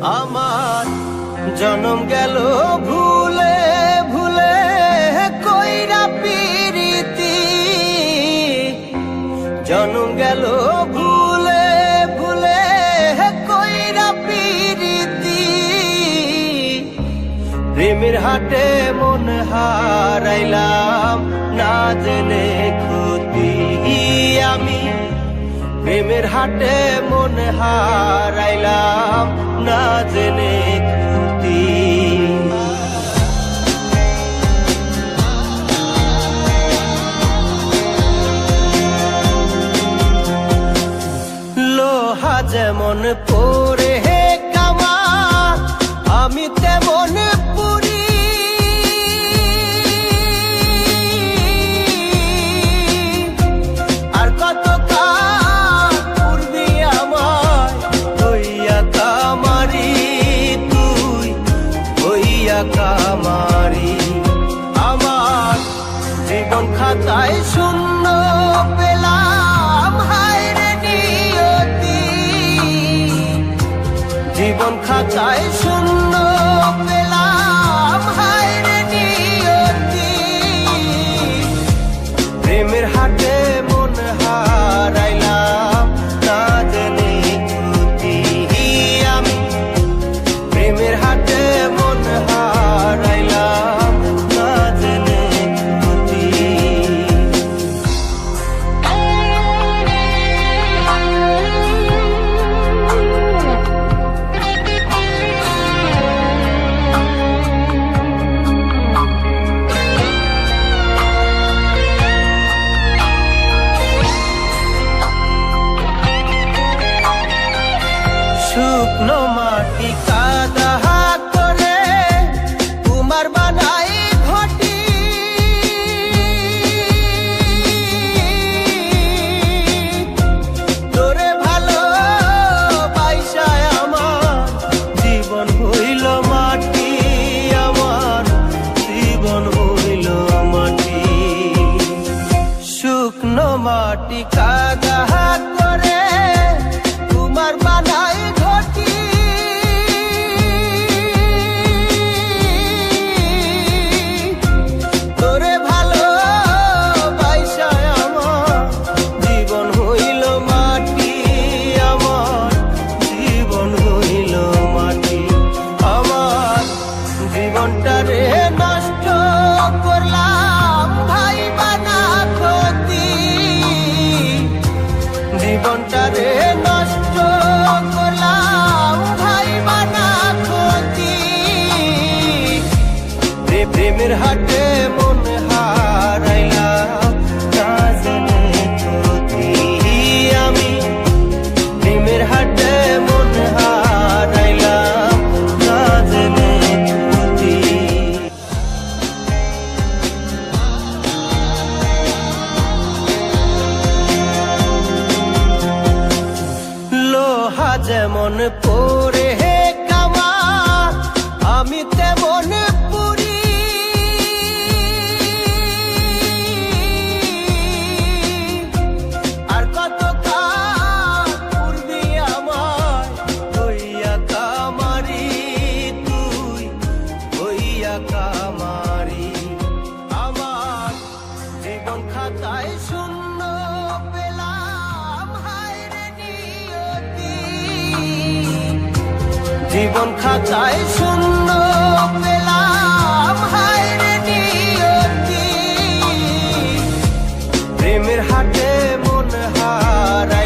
আমার জনম গেল ভুলে ভুলে কইরা পিরিতি, জনম গেল ভুলে ভুলে কইরা পিরিতি। প্রেমের হাটে মন হারাইলাম না জেনে ক্ষতি আমি, প্রেমের হাটে মন হারাইলাম না জেনে ক্ষতি। লোহা যেমন পরে কামান, আমি তেমন পুরি। আর কত কাল পূর্বি আমায় হইয়া কামারি, তুই হইয়া কামারি। আমার জীবন খাতায় শূন্য পেলাম হায় রে নিয়তি, জীবন খাতায় শূন্য পেলাম হায় রে নিয়তি। প্রেমের হাটে মন হারাইলাম না জেনে ক্ষতি আমি, প্রেমের হাটে মন হারাইলাম না জেনে ক্ষতি। শুকনো মাটি কাদা করে কুমার বানাই ঘটি, তোরে ভালো বাইসায় আমার জীবন হইল মাটি, আমার জীবন হইল মাটি। শুকনো মাটি কাদা করে কুমার বানাই ঘটি, তোরে ভালো বাইসায় আমার জীবন হইল মাটি, আমার জীবন হইল মাটি। আমার জীবনটারে নষ্ট করলাম ভাই বানা ক্ষতি, জীবনটারে নষ্ট করলাম ভাই বানা ক্ষতি। প্রেমের হাটে মন হারাইলাম না জেনে ক্ষতি আমি, প্রেমের হাটে মন হারাইলাম না জেনে ক্ষতি। লোহা যেমন পরে কামান, আমি তেমন পুরি। আর কত কাল পূর্বি আমায় হইয়া কামারি, তুই হইয়া কামারি। আমার জীবন খাতায় শূন্য পেলাম হায় রে নিয়তি, জীবন খাতায় শূন্য পেলাম হায় রে নিয়তি। প্রেমের হাটে মন হারাই